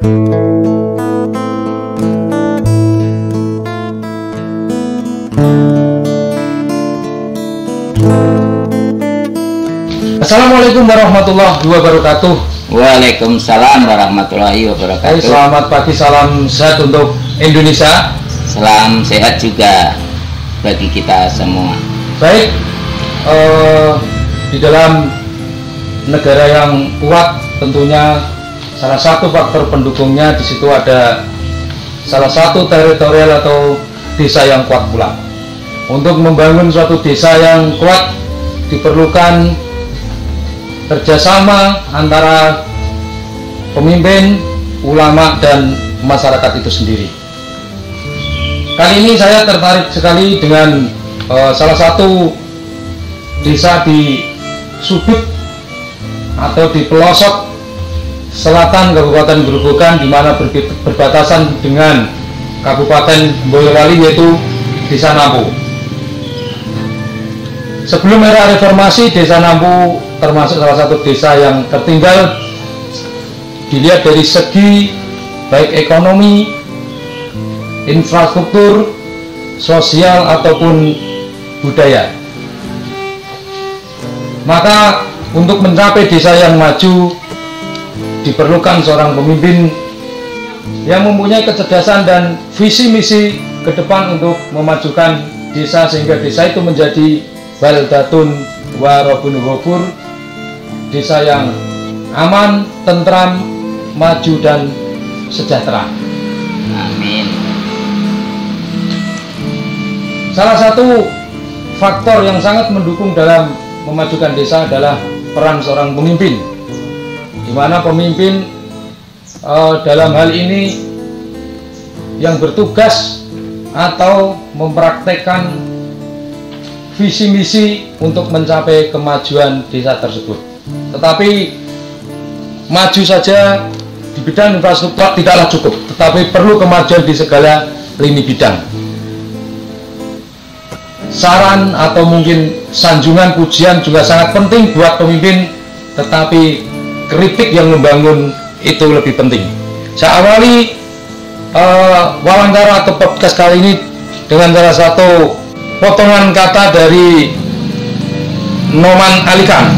Assalamualaikum warahmatullahi wabarakatuh. Waalaikumsalam warahmatullahi wabarakatuh. Selamat pagi, salam sehat untuk Indonesia. Salam sehat juga bagi kita semua. Baik, di dalam negara yang kuat tentunya salah satu faktor pendukungnya di situ ada salah satu teritorial atau desa yang kuat pula. Untuk membangun suatu desa yang kuat diperlukan kerjasama antara pemimpin, ulama, dan masyarakat itu sendiri. Kali ini saya tertarik sekali dengan salah satu desa di sudut atau di pelosok selatan Kabupaten Grobogan, di mana berbatasan dengan Kabupaten Boyolali, yaitu Desa Nampu. Sebelum era reformasi, Desa Nampu termasuk salah satu desa yang tertinggal dilihat dari segi baik ekonomi, infrastruktur, sosial ataupun budaya. Maka untuk mencapai desa yang maju diperlukan seorang pemimpin yang mempunyai kecerdasan dan visi misi ke depan untuk memajukan desa sehingga desa itu menjadi baldatun warobun ghafur, desa yang aman, tentram, maju, dan sejahtera. Amin. Salah satu faktor yang sangat mendukung dalam memajukan desa adalah peran seorang pemimpin, di mana pemimpin dalam hal ini yang bertugas atau mempraktekkan visi misi untuk mencapai kemajuan desa tersebut. Tetapi maju saja di bidang infrastruktur tidaklah cukup, tetapi perlu kemajuan di segala lini bidang. Saran atau mungkin sanjungan pujian juga sangat penting buat pemimpin, tetapi kritik yang membangun itu lebih penting. Saya awali wawancara atau podcast kali ini dengan salah satu potongan kata dari Noman Alikan.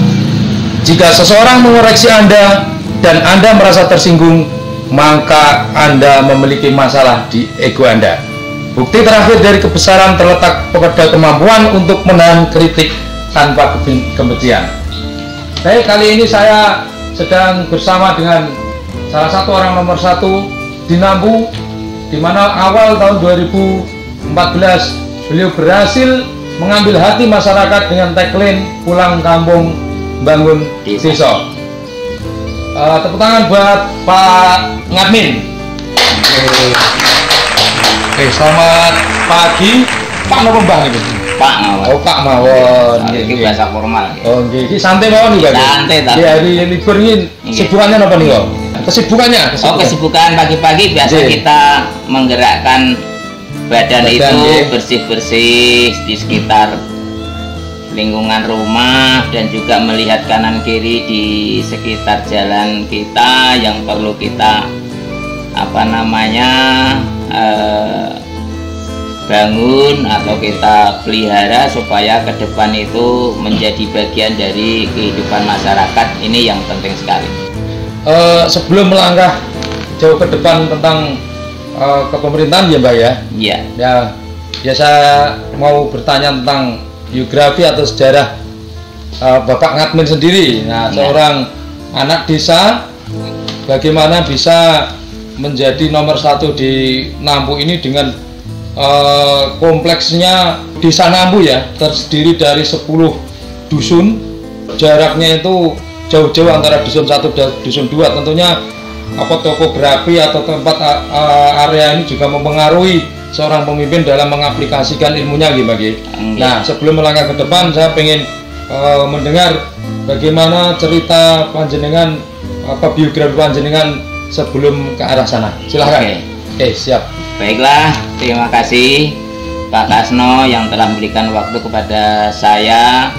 Jika seseorang mengoreksi Anda dan Anda merasa tersinggung, maka Anda memiliki masalah di ego Anda. Bukti terakhir dari kebesaran terletak pada kemampuan untuk menahan kritik tanpa kebencian. Baik, kali ini saya sedang bersama dengan salah satu orang nomor satu di Nampu, di mana awal tahun 2014 beliau berhasil mengambil hati masyarakat dengan tagline pulang kampung bangun desa. Tepuk tangan buat Pak Ngadmin. Oke, selamat pagi Pak Nopo Mbah nih. Pak mawon. Oh, Pak mawon. Ini biasa formal. Oh, nggih. Santai mawon nih, Pak. Santai ta. Di hari libur ini kesibukannya apa nih, kok? Kesibukannya. Oh, kesibukan pagi-pagi biasa kita menggerakkan badan itu bersih-bersih di sekitar lingkungan rumah dan juga melihat kanan kiri di sekitar jalan kita yang perlu kita bangun atau kita pelihara supaya ke depan itu menjadi bagian dari kehidupan masyarakat. Ini yang penting sekali. Sebelum melangkah jauh ke depan tentang kepemerintahan ya Mbak ya? Iya. Ya saya mau bertanya tentang biografi atau sejarah Bapak Ngadmin sendiri. Nah, seorang anak desa, bagaimana bisa menjadi nomor satu di Nampu ini dengan kompleksnya Desa Nampu ya, terdiri dari 10 dusun, jaraknya itu jauh-jauh antara dusun 1 dan dusun 2. Tentunya topografi atau tempat area ini juga mempengaruhi seorang pemimpin dalam mengaplikasikan ilmunya gitu. Nah, sebelum melangkah ke depan, saya pengen mendengar bagaimana cerita panjenengan, biografi panjenengan sebelum ke arah sana. Silahkan. Oke, siap. Baiklah, terima kasih Pak Kasno yang telah memberikan waktu kepada saya.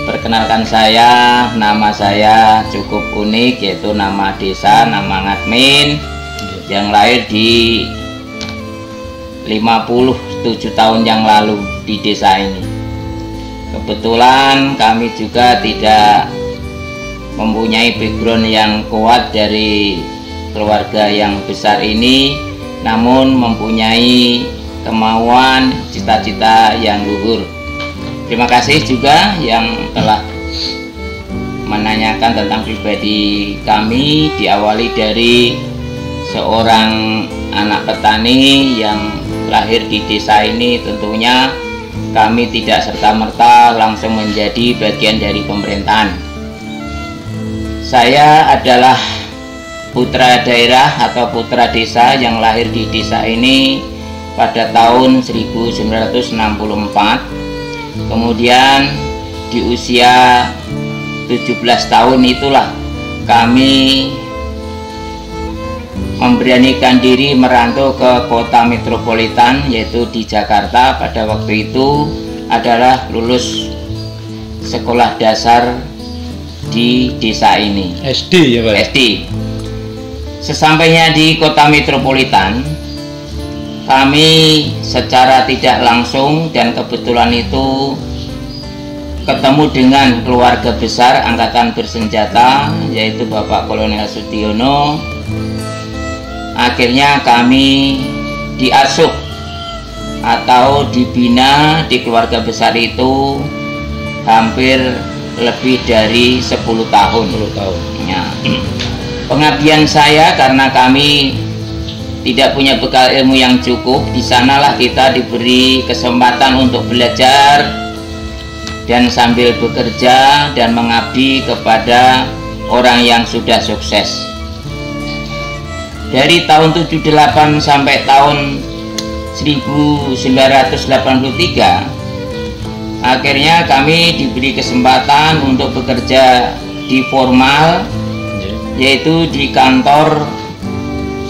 Perkenalkan saya, nama saya cukup unik, yaitu nama desa, nama Ngadmin. yang lahir di 57 tahun yang lalu di desa ini. Kebetulan kami juga tidak mempunyai background yang kuat dari keluarga yang besar ini, namun mempunyai kemauan, cita-cita yang luhur. Terima kasih juga yang telah menanyakan tentang pribadi kami, diawali dari seorang anak petani yang lahir di desa ini. Tentunya kami tidak serta-merta langsung menjadi bagian dari pemerintahan. Saya adalah putra daerah atau putra desa yang lahir di desa ini pada tahun 1964. Kemudian di usia 17 tahun itulah kami memberanikan diri merantau ke kota metropolitan, yaitu di Jakarta. Pada waktu itu adalah lulus sekolah dasar di desa ini. SD ya Pak? SD. Sesampainya di kota metropolitan, kami secara tidak langsung dan kebetulan itu ketemu dengan keluarga besar angkatan bersenjata, yaitu Bapak Kolonel Sudiono. Akhirnya kami diasuh atau dibina di keluarga besar itu hampir lebih dari 10 tahun. Ya. Pengabdian saya, karena kami tidak punya bekal ilmu yang cukup, di sanalah kita diberi kesempatan untuk belajar dan sambil bekerja dan mengabdi kepada orang yang sudah sukses. Dari tahun 78 sampai tahun 1983, akhirnya kami diberi kesempatan untuk bekerja di formal, yaitu di kantor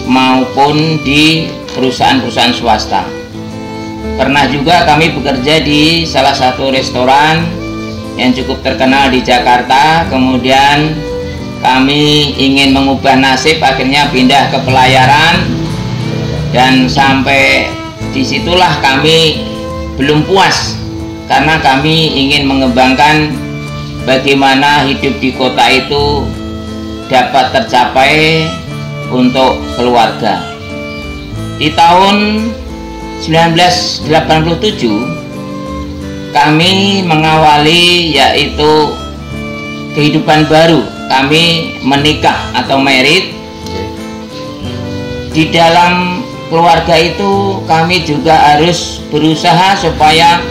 maupun di perusahaan-perusahaan swasta. Pernah juga kami bekerja di salah satu restoran yang cukup terkenal di Jakarta. Kemudian kami ingin mengubah nasib, akhirnya pindah ke pelayaran, dan sampai disitulah kami belum puas karena kami ingin mengembangkan bagaimana hidup di kota itu dapat tercapai untuk keluarga. Di tahun 1987 kami mengawali yaitu kehidupan baru. Kami menikah atau married. Di dalam keluarga itu kami juga harus berusaha supaya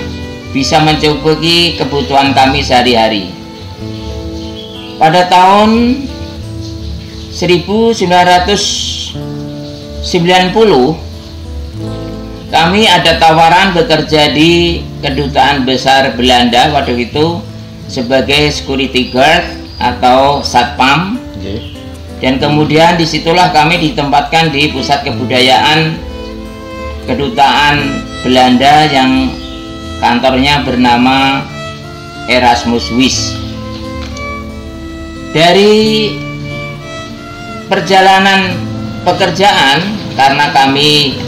bisa mencukupi kebutuhan kami sehari-hari. Pada tahun 1990 kami ada tawaran bekerja di Kedutaan Besar Belanda waktu itu sebagai security guard atau satpam. Dan kemudian disitulah kami ditempatkan di pusat kebudayaan Kedutaan Belanda yang kantornya bernama Erasmus Wies. Dari perjalanan pekerjaan, karena kami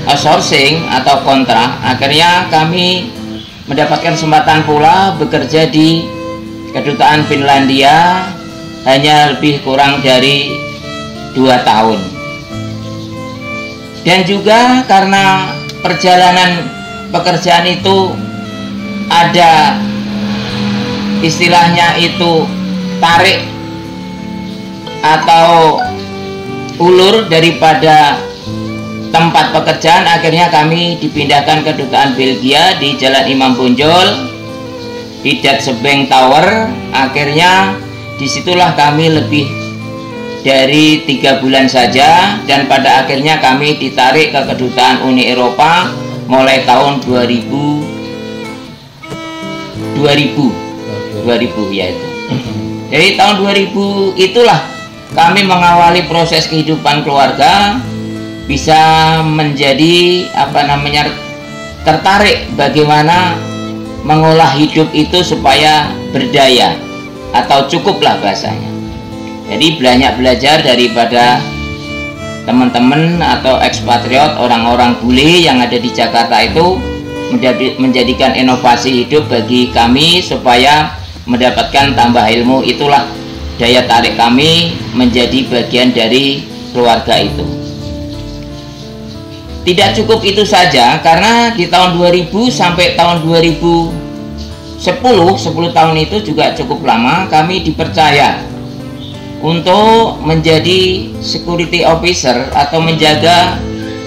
outsourcing atau kontrak, akhirnya kami mendapatkan kesempatan pula bekerja di Kedutaan Finlandia hanya lebih kurang dari 2 tahun. Dan juga karena perjalanan pekerjaan itu ada istilahnya itu tarik atau ulur daripada tempat pekerjaan, akhirnya kami dipindahkan ke Kedutaan Belgia di Jalan Imam Bonjol di Datsebank Tower. Akhirnya disitulah kami lebih dari 3 bulan saja, dan pada akhirnya kami ditarik ke Kedutaan Uni Eropa mulai tahun 2000 yaitu. Dari tahun 2000 itulah kami mengawali proses kehidupan keluarga, bisa menjadi tertarik bagaimana mengolah hidup itu supaya berdaya atau cukuplah bahasanya. Jadi banyak belajar daripada teman-teman atau ekspatriot, orang-orang bule yang ada di Jakarta itu menjadikan inovasi hidup bagi kami supaya mendapatkan tambah ilmu. Itulah daya tarik kami menjadi bagian dari keluarga itu. Tidak cukup itu saja, karena di tahun 2000 sampai tahun 2010 tahun itu juga cukup lama, kami dipercaya untuk menjadi security officer atau menjaga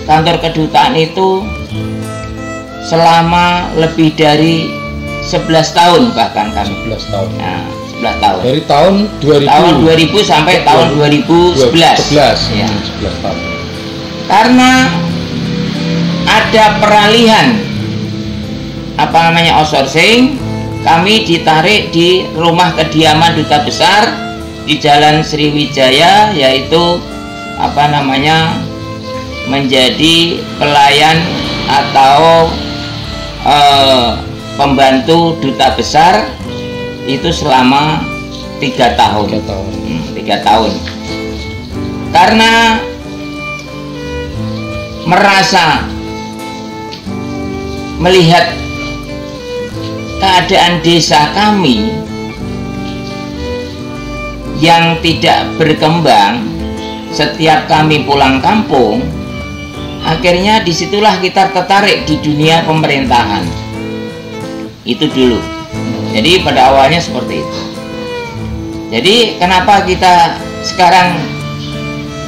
kantor kedutaan itu selama lebih dari 11 tahun bahkan kami. 11 tahun. Nah, 11 tahun. Dari tahun 2000 sampai tahun 2011. 11. Ya. 11 tahun. Karena ada peralihan outsourcing, kami ditarik di rumah kediaman duta besar di Jalan Sriwijaya, yaitu menjadi pelayan atau pembantu duta besar itu selama 3 tahun. 3 tahun. Karena melihat keadaan desa kami yang tidak berkembang, setiap kami pulang kampung, akhirnya disitulah kita tertarik di dunia pemerintahan. Itu dulu. Jadi pada awalnya seperti itu. Jadi kenapa kita sekarang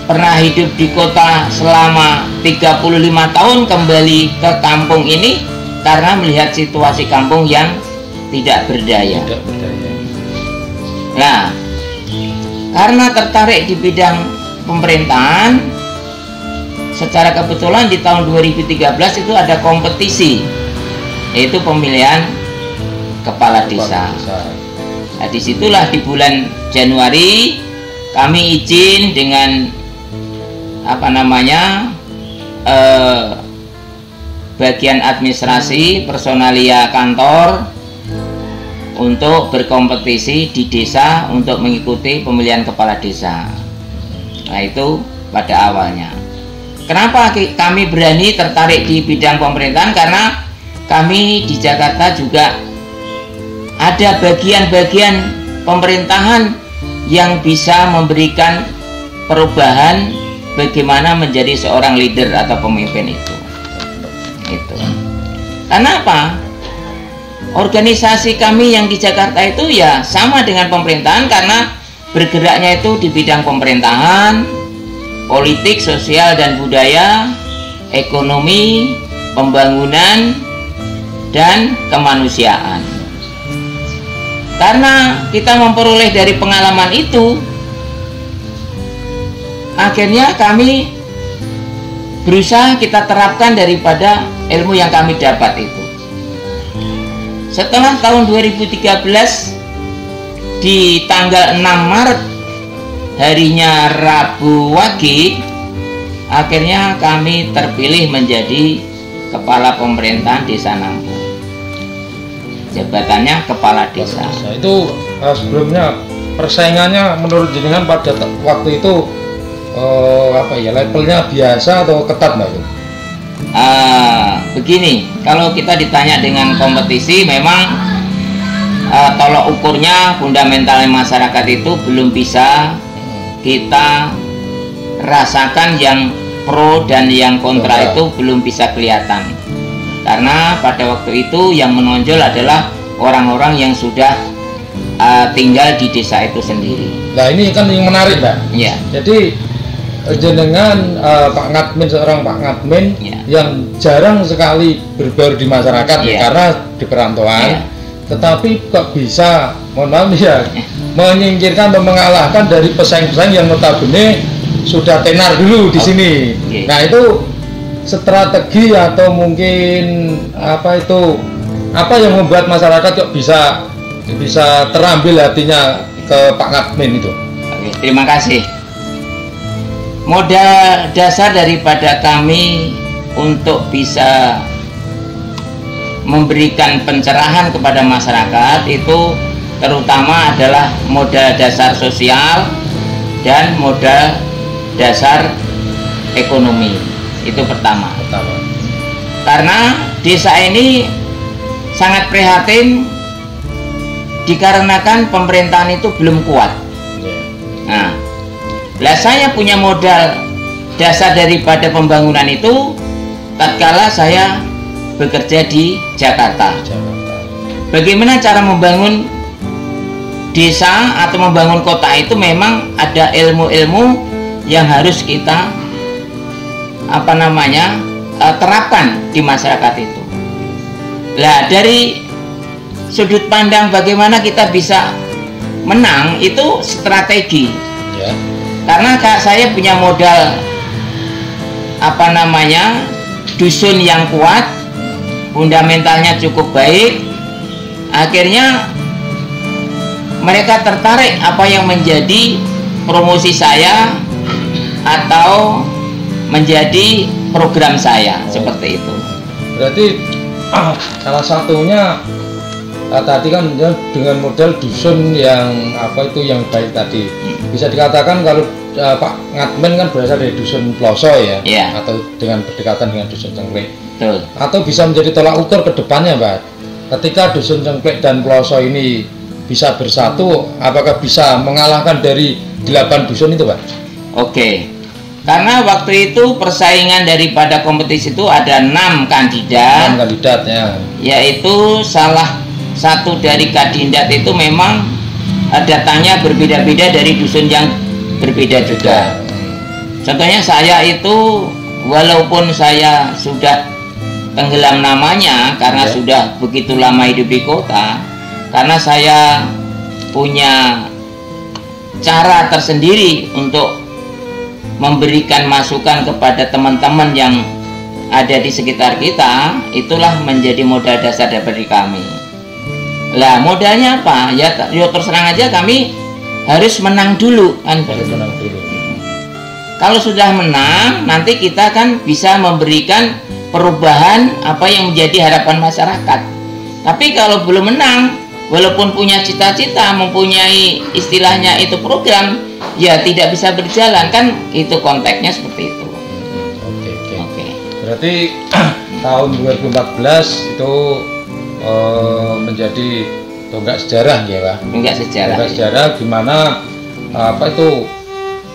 pernah hidup di kota selama 35 tahun kembali ke kampung ini? Karena melihat situasi kampung yang tidak berdaya. Nah, karena tertarik di bidang pemerintahan, secara kebetulan di tahun 2013 itu ada kompetisi, yaitu pemilihan kepala desa. Nah, disitulah di bulan Januari kami izin dengan bagian administrasi personalia kantor untuk berkompetisi di desa untuk mengikuti pemilihan kepala desa. Nah, itu pada awalnya. Kenapa kami berani tertarik di bidang pemerintahan? Karena kami di Jakarta juga ada bagian-bagian pemerintahan yang bisa memberikan perubahan bagaimana menjadi seorang leader atau pemimpin itu. Karena apa? Organisasi kami yang di Jakarta itu ya sama dengan pemerintahan, karena bergeraknya itu di bidang pemerintahan, politik, sosial dan budaya, ekonomi, pembangunan, dan kemanusiaan. Karena kita memperoleh dari pengalaman itu, akhirnya kami berusaha kita terapkan daripada ilmu yang kami dapat itu. Setelah tahun 2013 di tanggal 6 Maret, harinya Rabu Wage, akhirnya kami terpilih menjadi kepala pemerintahan Desa Nampung. Jabatannya kepala desa. Itu sebelumnya persaingannya menurut jenengan pada waktu itu levelnya biasa atau ketat, Mbak? Begini, kalau kita ditanya dengan kompetisi, memang tolok ukurnya fundamental masyarakat itu belum bisa kita rasakan, yang pro dan yang kontra itu belum bisa kelihatan. Karena pada waktu itu yang menonjol adalah orang-orang yang sudah tinggal di desa itu sendiri. Nah, ini kan yang menarik, Mbak. Ya. Jadi jenengan Pak Ngadmin, seorang Pak Ngadmin yang jarang sekali berbaur di masyarakat karena di perantauan, tetapi kok bisa, mohon maaf menyingkirkan atau mengalahkan dari pesaing-pesaing yang notabene sudah tenar dulu di sini. Nah, itu strategi atau mungkin apa yang membuat masyarakat kok bisa terambil hatinya ke Pak Ngadmin itu? Oke, terima kasih. Modal dasar daripada kami untuk bisa memberikan pencerahan kepada masyarakat itu terutama adalah modal dasar sosial dan modal dasar ekonomi. Itu pertama. Karena desa ini sangat prihatin dikarenakan pemerintahan itu belum kuat. Nah, saya punya modal dasar daripada pembangunan itu tatkala saya bekerja di Jakarta. Bagaimana cara membangun desa atau membangun kota itu memang ada ilmu-ilmu yang harus kita terapkan di masyarakat itu. Nah, dari sudut pandang bagaimana kita bisa menang itu strategi. Karena saya punya modal dusun yang kuat, fundamentalnya cukup baik. Akhirnya mereka tertarik apa yang menjadi promosi saya atau menjadi program saya. Seperti itu. Berarti salah satunya tadi kan dengan modal dusun yang yang baik tadi. Bisa dikatakan kalau Pak Ngatmen kan berasal dari dusun Ploso ya, atau dengan berdekatan dengan dusun Cengklek. Atau bisa menjadi tolak ukur ke depannya, Pak. Ketika dusun Cengklek dan Ploso ini bisa bersatu, apakah bisa mengalahkan dari 8 dusun itu, Pak? Oke. Karena waktu itu persaingan daripada kompetisi itu ada 6 kandidat. 6 kandidat ya. Yaitu salah satu dari kandidat itu memang datanya berbeda-beda dari dusun yang berbeda juga. Contohnya saya itu walaupun saya sudah tenggelam namanya karena sudah begitu lama hidup di kota, karena saya punya cara tersendiri untuk memberikan masukan kepada teman-teman yang ada di sekitar kita, itulah menjadi modal dasar dari kami. Lah modalnya apa? Ya terus terang aja kami harus menang dulu kan. Menang dulu. Kalau sudah menang, nanti kita kan bisa memberikan perubahan apa yang menjadi harapan masyarakat. Tapi kalau belum menang, walaupun punya cita-cita, mempunyai istilahnya itu program, ya tidak bisa berjalan kan. Itu konteksnya seperti itu. Oke. Berarti tahun 2014 itu menjadi tonggak sejarah ya, Pak. Tonggak sejarah di mana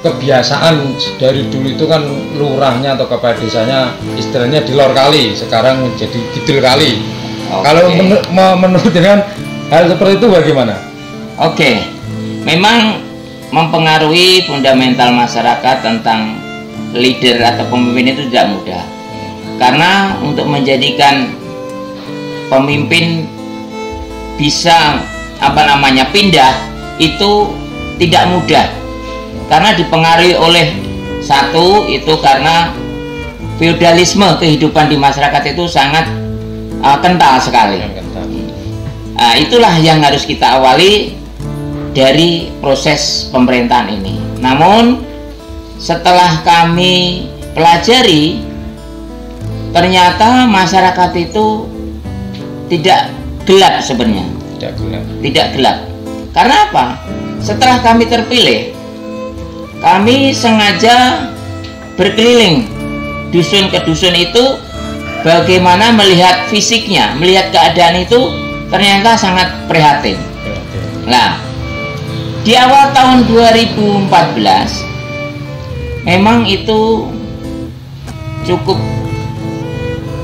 kebiasaan dari dulu itu kan lurahnya atau kepala desanya istilahnya di lor kali, sekarang menjadi kidul kali. Kalau menurut dengan hal seperti itu bagaimana? Memang mempengaruhi fundamental masyarakat tentang leader atau pemimpin itu tidak mudah. Karena untuk menjadikan pemimpin bisa pindah itu tidak mudah. Karena dipengaruhi oleh satu itu karena feodalisme kehidupan di masyarakat itu sangat kental sekali. Itulah yang harus kita awali dari proses pemerintahan ini. Namun setelah kami pelajari, ternyata masyarakat itu tidak gelap sebenarnya. Tidak gelap. Karena apa? Setelah kami terpilih, kami sengaja berkeliling dusun ke dusun itu, bagaimana melihat fisiknya, melihat keadaan itu ternyata sangat prihatin. Nah, di awal tahun 2014 memang itu cukup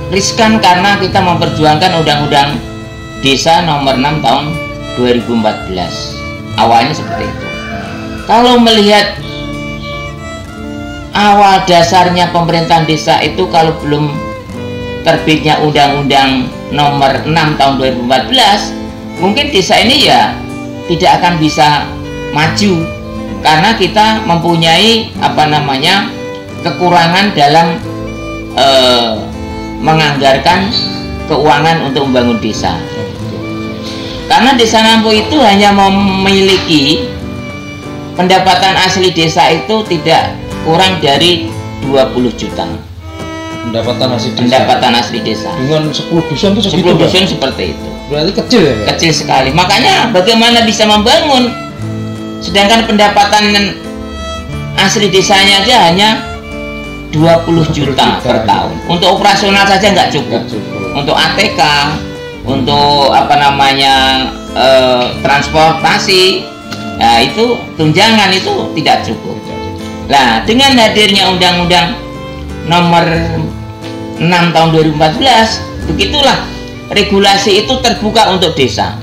riskan karena kita memperjuangkan undang-undang desa nomor 6 tahun 2014. Awalnya seperti itu. Kalau melihat awal dasarnya pemerintahan desa itu, kalau belum terbitnya undang-undang nomor 6 tahun 2014, mungkin desa ini ya tidak akan bisa maju karena kita mempunyai kekurangan dalam menganggarkan keuangan untuk membangun desa. Karena desa Nampu itu hanya memiliki pendapatan asli desa itu tidak kurang dari 20 juta. Pendapatan asli desa. Dengan 10 dusun itu segitu, 10 dusun seperti itu. Berarti kecil ya? Kecil sekali. Makanya bagaimana bisa membangun sedangkan pendapatan asli desanya aja hanya 20 juta per tahun. Untuk operasional saja nggak cukup. Untuk ATK, untuk apa namanya transportasi, nah itu tunjangan itu tidak cukup. Nah, dengan hadirnya Undang-Undang Nomor 6 Tahun 2014, begitulah regulasi itu terbuka untuk desa.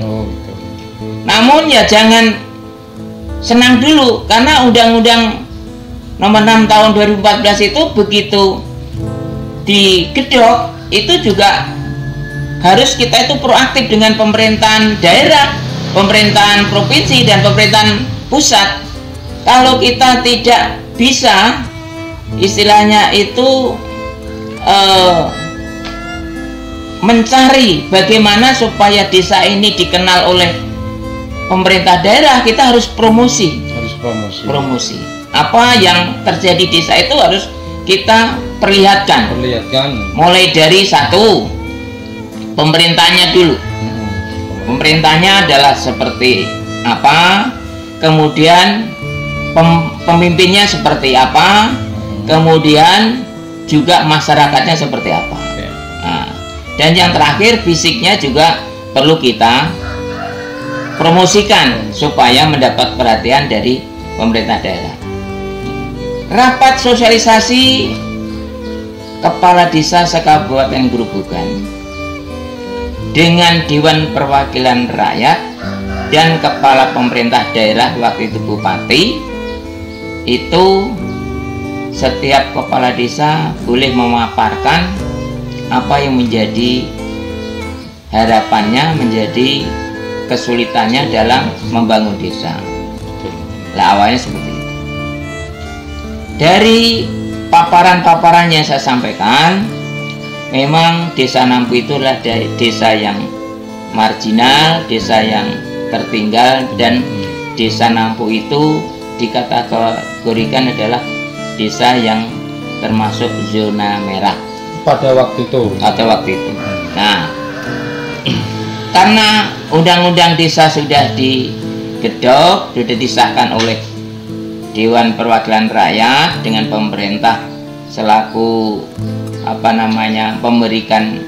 Namun ya jangan senang dulu, karena Undang-Undang Nomor 6 Tahun 2014 itu begitu digedok, itu juga harus kita itu proaktif dengan pemerintahan daerah, pemerintahan provinsi, dan pemerintahan pusat. Kalau kita tidak bisa, istilahnya itu mencari bagaimana supaya desa ini dikenal oleh pemerintah daerah, kita harus promosi. Promosi. Apa yang terjadi di desa itu harus kita perlihatkan. Mulai dari satu, pemerintahnya dulu. Pemerintahnya adalah seperti apa, kemudian pemimpinnya seperti apa, kemudian juga masyarakatnya seperti apa. Nah, dan yang terakhir, fisiknya juga perlu kita promosikan supaya mendapat perhatian dari pemerintah daerah. Rapat sosialisasi Kepala Desa Sekabupaten Grobogan dengan Dewan Perwakilan Rakyat dan Kepala Pemerintah Daerah, waktu itu Bupati, itu setiap kepala desa boleh memaparkan apa yang menjadi harapannya, menjadi kesulitannya dalam membangun desa. Lah, awalnya seperti itu. Dari paparan-paparan yang saya sampaikan, memang Desa Nampu itu adalah desa yang marginal, desa yang tertinggal, dan Desa Nampu itu dikategorikan adalah desa yang termasuk zona merah pada waktu itu. Nah, karena undang-undang desa sudah digedok, sudah disahkan oleh Dewan Perwakilan Rakyat dengan pemerintah selaku apa namanya memberikan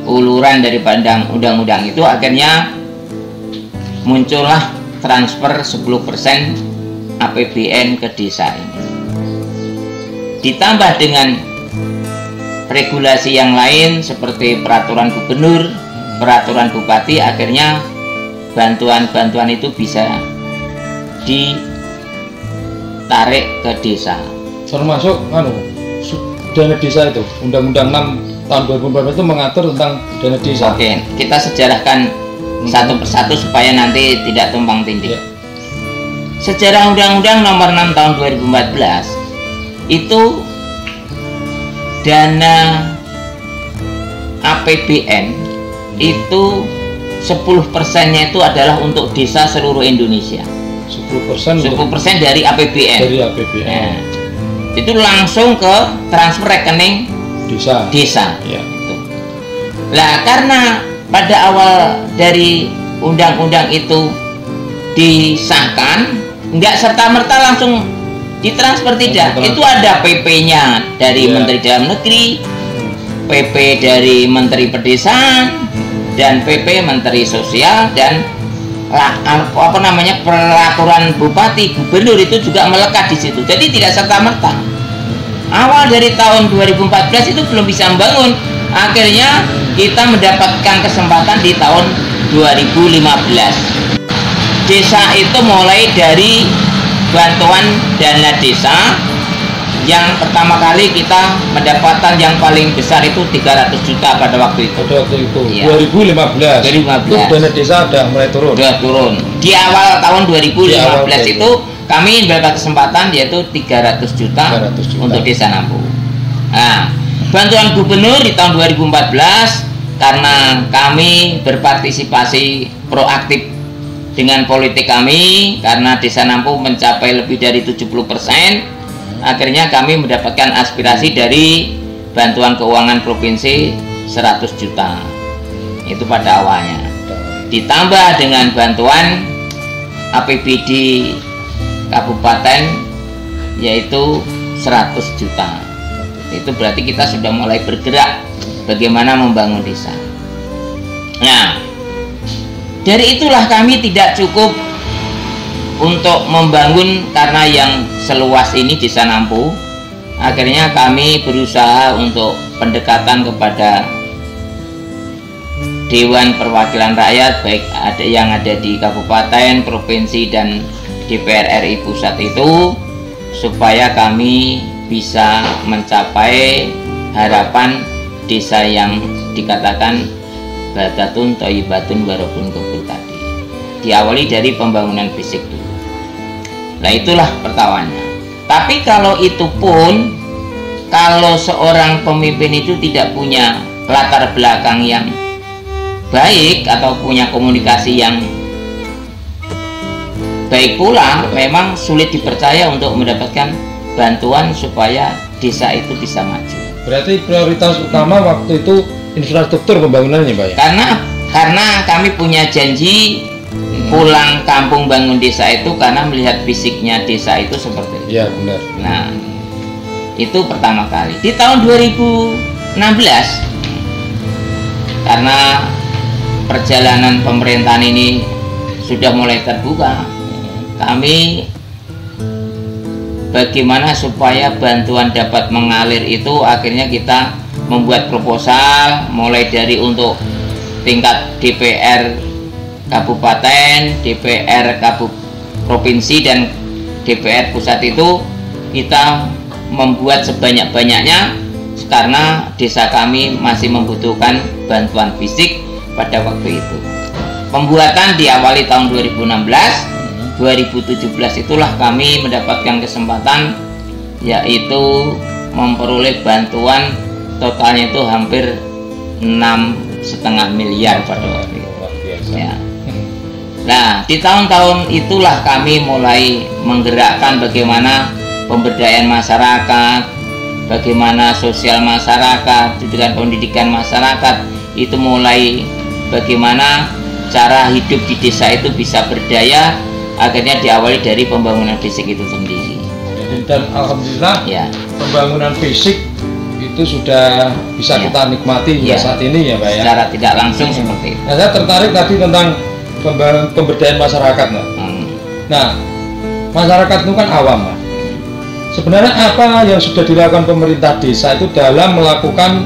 uluran daripada undang-undang itu, akhirnya muncullah transfer 10% APBN ke desa ini. Ditambah dengan regulasi yang lain seperti peraturan gubernur, peraturan bupati, akhirnya bantuan-bantuan itu bisa ditarik ke desa. Termasuk dana desa itu, Undang-Undang 6 tahun 2014 itu mengatur tentang dana desa. Oke, kita sejarahkan satu persatu supaya nanti tidak tumpang tindih. Sejarah Undang-Undang Nomor 6 tahun 2014 itu dana APBN itu 10%-nya itu adalah untuk desa seluruh Indonesia. 10% dari APBN. Nah, itu langsung ke transfer rekening desa. Ya. Gitu. Lah, karena pada awal dari undang-undang itu disahkan, nggak serta-merta langsung ditransfer, tidak. Itu ada PP-nya dari Menteri Dalam Negeri, PP dari Menteri Pedesaan, dan PP Menteri Sosial, dan apa namanya peraturan bupati, gubernur itu juga melekat di situ. Jadi tidak serta-merta. Awal dari tahun 2014 itu belum bisa membangun. Akhirnya kita mendapatkan kesempatan di tahun 2015. Desa itu mulai dari bantuan dana desa. Yang pertama kali kita mendapatkan yang paling besar itu 300 juta pada waktu itu. Ya. 2015. Itu dana desa sudah mulai turun. Sudah turun. Di awal tahun 2015 itu kami mendapat kesempatan yaitu 300 juta untuk Desa Nampu. Nah, bantuan gubernur di tahun 2014 karena kami berpartisipasi proaktif dengan politik kami, karena Desa Nampu mencapai lebih dari 70%. Akhirnya kami mendapatkan aspirasi dari bantuan keuangan provinsi 100 juta. Itu pada awalnya. Ditambah dengan bantuan APBD kabupaten yaitu 100 juta. Itu berarti kita sudah mulai bergerak bagaimana membangun desa. Nah, dari itulah kami tidak cukup untuk membangun karena yang seluas ini Desa Nampu. Akhirnya kami berusaha untuk pendekatan kepada Dewan Perwakilan Rakyat, baik ada yang ada di kabupaten, provinsi, dan DPR RI pusat itu, supaya kami bisa mencapai harapan desa yang dikatakan Badatun Thayyibatun Warabun Ghafur tadi. Diawali dari pembangunan fisik dulu. Nah, itulah pertawannya. Tapi kalau itu pun, kalau seorang pemimpin itu tidak punya latar belakang yang baik atau punya komunikasi yang baik pula, memang sulit dipercaya untuk mendapatkan bantuan supaya desa itu bisa maju. Berarti prioritas utama waktu itu infrastruktur pembangunannya, Pak ya? Karena kami punya janji pulang kampung bangun desa itu karena melihat fisiknya desa itu seperti itu. Iya, benar. Nah, itu pertama kali. Di tahun 2016, karena perjalanan pemerintahan ini sudah mulai terbuka, kami bagaimana supaya bantuan dapat mengalir itu, akhirnya kita membuat proposal mulai dari untuk tingkat DPR kabupaten, DPR provinsi, dan DPR pusat. Itu kita membuat sebanyak-banyaknya karena desa kami masih membutuhkan bantuan fisik pada waktu itu. Pembuatan diawali tahun 2016. 2017 itulah kami mendapatkan kesempatan, yaitu memperoleh bantuan totalnya itu hampir 6,5 miliar pada waktu itu. Ya. Nah, di tahun-tahun itulah kami mulai menggerakkan bagaimana pemberdayaan masyarakat, bagaimana sosial masyarakat, juga pendidikan masyarakat, itu mulai bagaimana cara hidup di desa itu bisa berdaya. Akhirnya diawali dari pembangunan fisik itu sendiri. Dan alhamdulillah ya, pembangunan fisik itu sudah bisa kita nikmati ya saat ini ya, Pak ya. Secara tidak langsung seperti itu. Nah, saya tertarik tadi tentang pemberdayaan masyarakat, Pak. Nah, masyarakat itu kan awam, Pak. Sebenarnya apa yang sudah dilakukan pemerintah desa itu dalam melakukan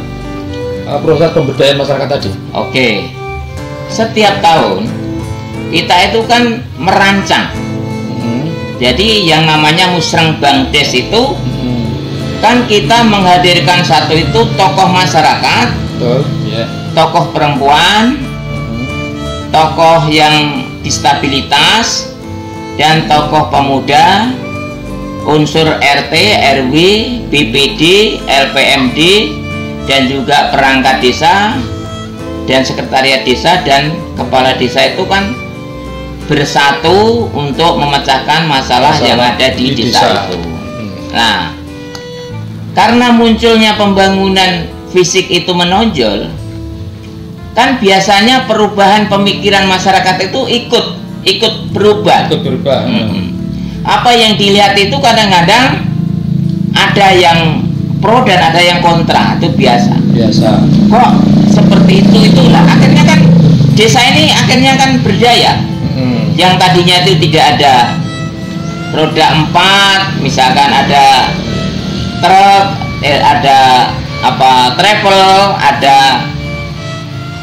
proses pemberdayaan masyarakat tadi? Oke, setiap tahun kita itu kan merancang. Jadi yang namanya Musrengbang Des itu kan kita menghadirkan satu itu tokoh masyarakat, tokoh perempuan, tokoh yang disabilitas, dan tokoh pemuda, unsur RT, RW, BPD, LPMD, dan juga perangkat desa dan sekretariat desa dan kepala desa itu kan bersatu untuk memecahkan masalah yang ada di desa itu. Nah, karena munculnya pembangunan fisik itu menonjol, kan biasanya perubahan pemikiran masyarakat itu ikut berubah. Apa yang dilihat itu kadang-kadang ada yang pro dan ada yang kontra, itu biasa. Kok seperti itulah akhirnya kan desa ini akhirnya kan berdaya. Yang tadinya itu tidak ada roda 4, misalkan ada truk, ada travel, ada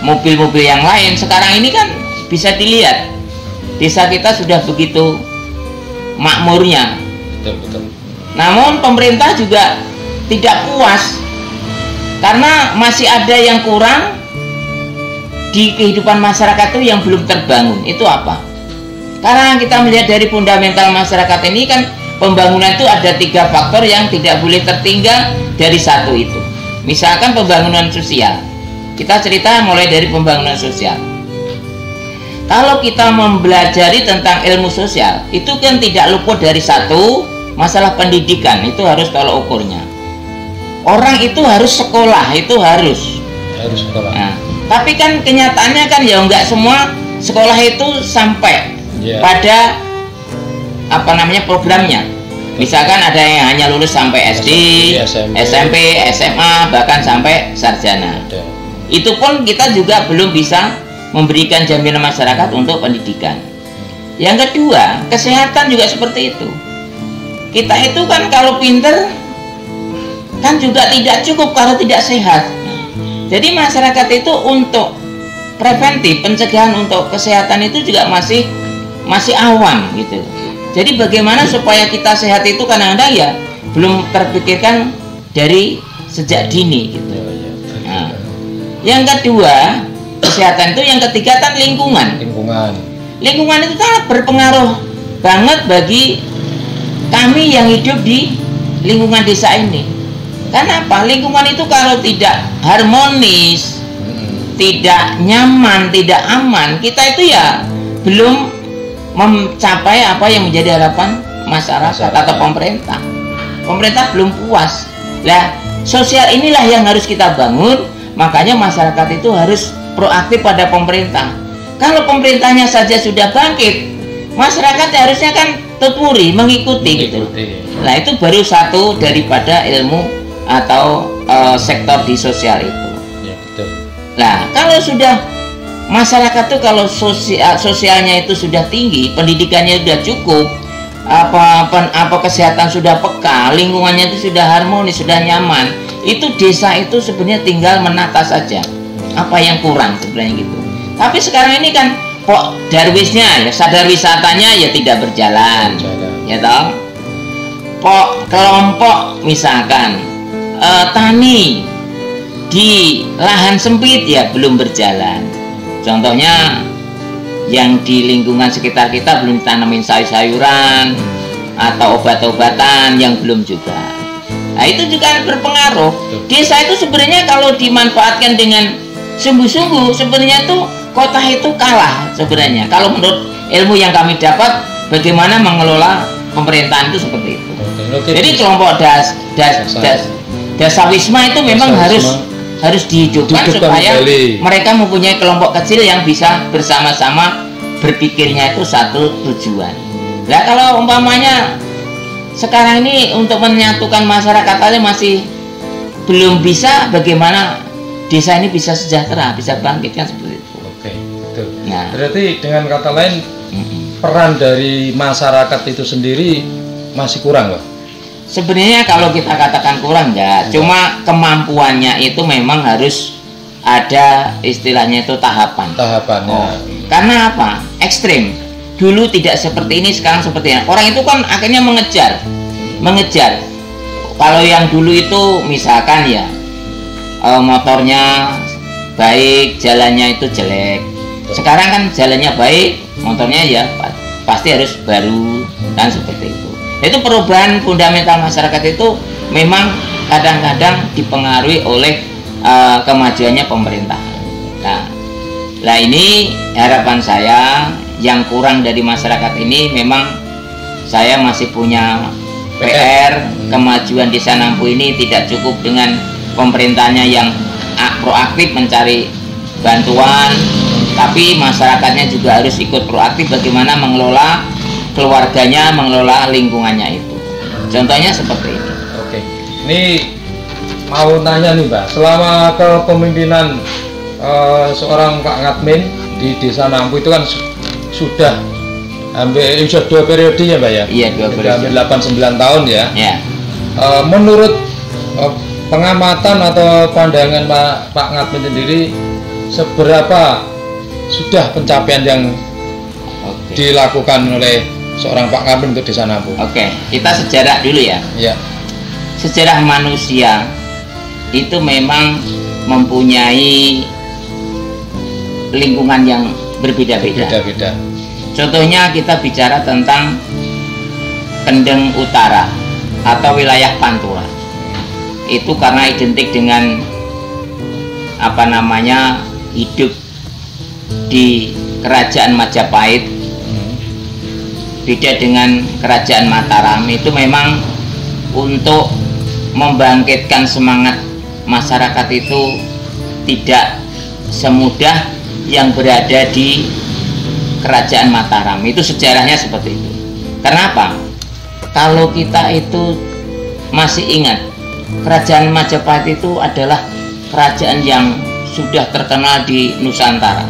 mobil-mobil yang lain. Sekarang ini kan bisa dilihat desa kita sudah begitu makmurnya. Betul. Namun pemerintah juga tidak puas karena masih ada yang kurang di kehidupan masyarakat itu yang belum terbangun. Itu apa? Karena kita melihat dari fundamental masyarakat ini kan pembangunan itu ada 3 faktor yang tidak boleh tertinggal dari satu itu. Misalkan pembangunan sosial. Kita cerita mulai dari pembangunan sosial. Kalau kita mempelajari tentang ilmu sosial, itu kan tidak luput dari satu masalah pendidikan. Itu harus tolak ukurnya. Orang itu harus sekolah, itu harus sekolah. Nah, tapi kan kenyataannya kan ya enggak semua sekolah itu sampai pada programnya. Misalkan ada yang hanya lulus sampai SD, SMP, SMA, bahkan sampai sarjana. Itu pun kita juga belum bisa memberikan jaminan masyarakat untuk pendidikan. Yang kedua, kesehatan juga seperti itu. Kita itu kan kalau pinter kan juga tidak cukup kalau tidak sehat. Jadi masyarakat itu untuk preventif, pencegahan untuk kesehatan itu juga masih awam gitu. Jadi bagaimana supaya kita sehat itu kadang-kadang ya belum terpikirkan dari sejak dini gitu. Nah, yang kedua kesehatan itu, yang ketiga kan lingkungan. Lingkungan itu sangat berpengaruh banget bagi kami yang hidup di lingkungan desa ini. Karena apa? Lingkungan itu kalau tidak harmonis, tidak nyaman, tidak aman, kita itu ya belum mencapai apa yang menjadi harapan masyarakat atau pemerintah. Pemerintah belum puas. Nah, sosial inilah yang harus kita bangun. Makanya masyarakat itu harus proaktif pada pemerintah. Kalau pemerintahnya saja sudah bangkit, masyarakat harusnya kan tuturi, mengikuti gitu. Nah, itu baru satu daripada ilmu atau sektor di sosial itu. Ya, betul. Nah, kalau sudah masyarakat tuh kalau sosialnya itu sudah tinggi, pendidikannya sudah cukup, apa kesehatan sudah peka, lingkungannya itu sudah harmonis, sudah nyaman, itu desa itu sebenarnya tinggal menata saja apa yang kurang sebenarnya gitu. Tapi sekarang ini kan kok darwisnya ya, sadar wisatanya ya tidak berjalan. Ya toh, kok kelompok misalkan tani di lahan sempit ya belum berjalan. Contohnya yang di lingkungan sekitar kita belum tanamin sayur-sayuran atau obat-obatan yang belum juga. Nah, itu juga berpengaruh. Desa itu sebenarnya kalau dimanfaatkan dengan sungguh-sungguh, sebenarnya tuh kota itu kalah sebenarnya. Kalau menurut ilmu yang kami dapat, bagaimana mengelola pemerintahan itu seperti itu. Jadi kelompok dasawisma itu memang harus dihidupkan supaya mereka mempunyai kelompok kecil yang bisa bersama-sama berpikirnya itu satu tujuan. Nah, kalau umpamanya sekarang ini untuk menyatukan masyarakat aja masih belum bisa, bagaimana desa ini bisa sejahtera, bisa bangkit kan seperti itu. Oke, betul. Nah, berarti dengan kata lain peran dari masyarakat itu sendiri masih kurang, Pak? Sebenarnya kalau kita katakan kurang enggak, cuma kemampuannya itu memang harus ada istilahnya itu tahapannya. Karena apa? Ekstrim. Dulu tidak seperti ini, sekarang seperti ini. Orang itu kan akhirnya mengejar. Kalau yang dulu itu misalkan ya motornya baik, jalannya itu jelek. Sekarang kan jalannya baik, motornya ya pasti harus baru, kan seperti itu. Itu perubahan fundamental masyarakat itu memang kadang-kadang dipengaruhi oleh kemajuannya pemerintahan. Nah, ini harapan saya, yang kurang dari masyarakat ini memang saya masih punya PR. Kemajuan Desa Nampu ini tidak cukup dengan pemerintahnya yang proaktif mencari bantuan, tapi masyarakatnya juga harus ikut proaktif bagaimana mengelola keluarganya, mengelola lingkungannya itu. Contohnya seperti ini. Oke, ini mau nanya nih, Mbak, selama kepemimpinan seorang Pak Ngatmin di Desa Nampu itu kan sudah hampir 2 periode ya, Mbak ya? Iya, 2 periode. Hampir 8-9 tahun ya. Ya. Menurut pengamatan atau pandangan Pak Ngatmin sendiri, seberapa sudah pencapaian yang dilakukan oleh seorang Pak Ngatmin untuk Desa Nampu? Oke, kita sejarah dulu ya. Ya. Sejarah manusia itu memang mempunyai lingkungan yang berbeda-beda. Contohnya kita bicara tentang Kendeng Utara atau wilayah Pantura. Itu karena identik dengan hidup di kerajaan Majapahit. Beda dengan kerajaan Mataram, itu memang untuk membangkitkan semangat masyarakat itu tidak semudah yang berada di kerajaan Mataram. Itu sejarahnya seperti itu. Kenapa? kalau kita itu masih ingat, kerajaan Majapahit itu adalah kerajaan yang sudah terkenal di Nusantara.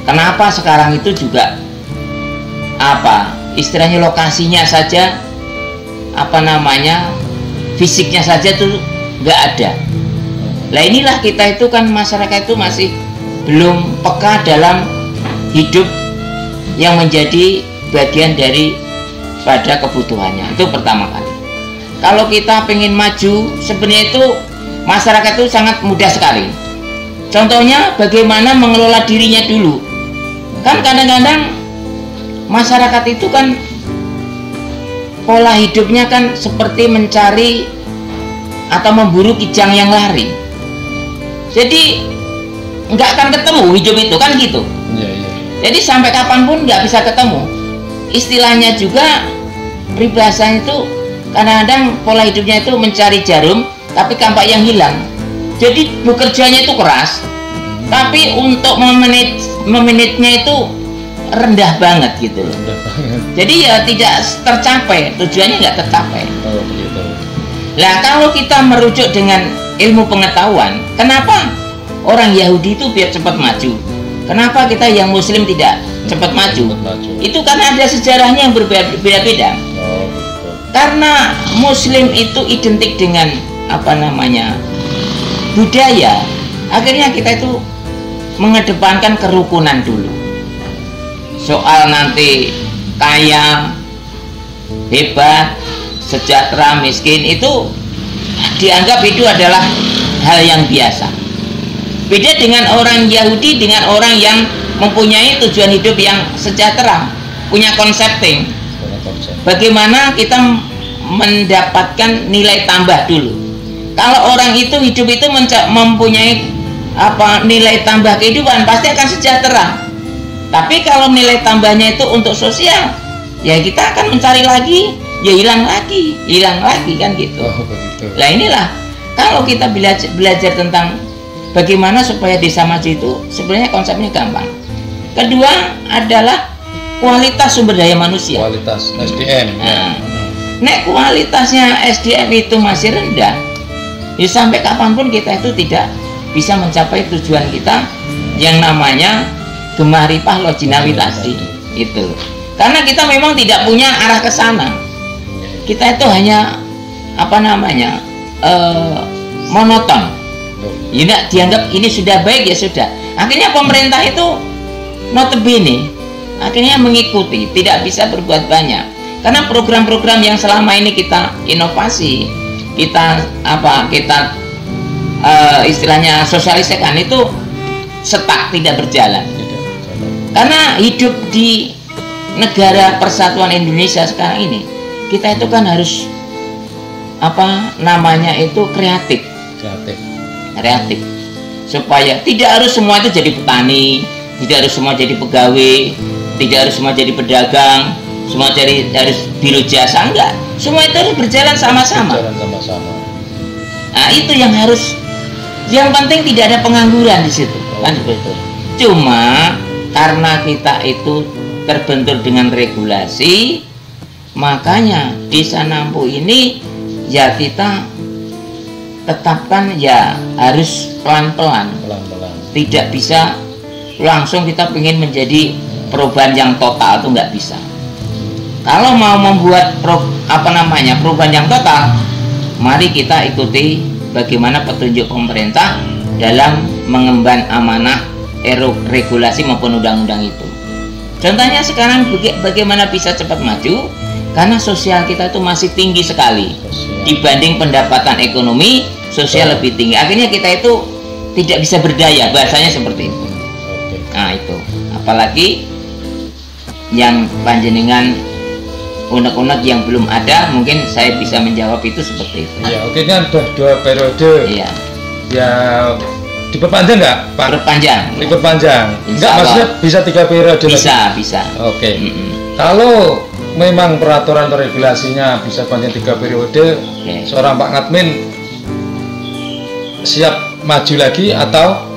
Kenapa sekarang itu juga istilahnya lokasinya saja, fisiknya saja tuh nggak ada. Nah inilah kita itu kan, masyarakat itu masih belum peka dalam hidup yang menjadi bagian dari pada kebutuhannya. Itu pertama kali. Kalau kita pengen maju, sebenarnya itu masyarakat itu sangat mudah sekali. Contohnya bagaimana mengelola dirinya dulu. Kan kadang-kadang masyarakat itu kan pola hidupnya kan seperti mencari atau memburu kijang yang lari. Jadi nggak akan ketemu hidup itu kan gitu. Jadi sampai kapanpun nggak bisa ketemu. Istilahnya juga peribahasanya itu kadang-kadang pola hidupnya itu mencari jarum tapi kampak yang hilang. Jadi bekerjanya itu keras, tapi untuk memenitnya itu rendah banget gitu loh. Jadi ya tidak tercapai, tujuannya nggak tercapai. Nah kalau kita merujuk dengan ilmu pengetahuan, kenapa orang Yahudi itu biar cepat maju? Kenapa kita yang Muslim tidak cepat maju? Itu karena ada sejarahnya yang berbeda-beda. Karena Muslim itu identik dengan budaya. Akhirnya kita itu mengedepankan kerukunan dulu. Soal nanti kaya, hebat, sejahtera, miskin itu dianggap itu adalah hal yang biasa. Beda dengan orang Yahudi, dengan orang yang mempunyai tujuan hidup yang sejahtera, punya konsepting. Bagaimana kita mendapatkan nilai tambah dulu. Kalau orang itu hidup itu mempunyai nilai tambah kehidupan, pasti akan sejahtera. Tapi kalau nilai tambahnya itu untuk sosial, ya kita akan mencari lagi, ya hilang lagi kan gitu. Nah inilah kalau kita belajar tentang bagaimana supaya desa maju itu, sebenarnya konsepnya gampang. Kedua adalah kualitas sumber daya manusia. Kualitas SDM. Nek kualitasnya SDM itu masih rendah, ya sampai kapanpun kita itu tidak bisa mencapai tujuan kita yang namanya Gemaripah Lojinawi tadi itu. Karena kita memang tidak punya arah ke sana. Kita itu hanya monoton. Ya, dianggap ini sudah baik ya sudah. Akhirnya pemerintah itu notabene akhirnya mengikuti, tidak bisa berbuat banyak. Karena program-program yang selama ini kita inovasi, kita istilahnya sosialisasikan itu stuck, tidak berjalan. Karena hidup di negara persatuan Indonesia sekarang ini, kita itu kan harus kreatif supaya tidak harus semua itu jadi petani, tidak harus semua jadi pegawai, tidak harus semua jadi pedagang, semua harus biro jasa, enggak, semua itu harus berjalan sama-sama. Nah itu yang harus, yang penting tidak ada pengangguran di situ kan betul. Cuma karena kita itu terbentur dengan regulasi, makanya desa Nampu ini ya kita tetapkan ya harus pelan-pelan, tidak bisa langsung kita ingin menjadi perubahan yang total, itu nggak bisa. Kalau mau membuat perubahan yang total, mari kita ikuti bagaimana petunjuk pemerintah dalam mengemban amanah regulasi maupun undang-undang itu. Contohnya sekarang bagaimana bisa cepat maju, karena sosial kita itu masih tinggi sekali dibanding pendapatan ekonomi, sosial lebih tinggi. Akhirnya kita itu tidak bisa berdaya, bahasanya seperti itu. Nah itu, apalagi yang panjenengan unek-unek yang belum ada, mungkin saya bisa menjawab itu seperti itu. Ya, oke, kan dua periode. Iya. Ya, diperpanjang nggak, Pak? Diperpanjang. Enggak, maksudnya bisa 3 periode? Bisa. Oke. Kalau memang peraturan atau regulasinya bisa panjang 3 periode, seorang Pak Ngadmin siap maju lagi atau?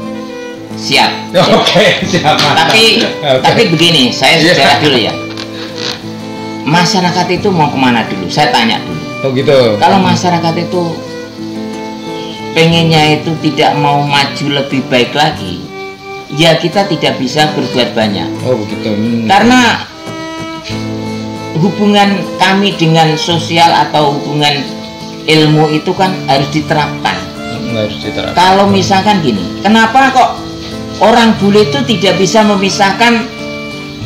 Siap. Oke, siap. Tapi begini, saya sejarah dulu ya. masyarakat itu mau kemana dulu? Saya tanya dulu. Oh gitu. Kalau masyarakat itu pengennya itu tidak mau maju lebih baik lagi, ya kita tidak bisa berbuat banyak. Oh begitu. Karena hubungan kami dengan sosial atau hubungan ilmu itu kan harus diterapkan. Harus diterapkan. Kalau misalkan gini, kenapa kok orang bule itu tidak bisa memisahkan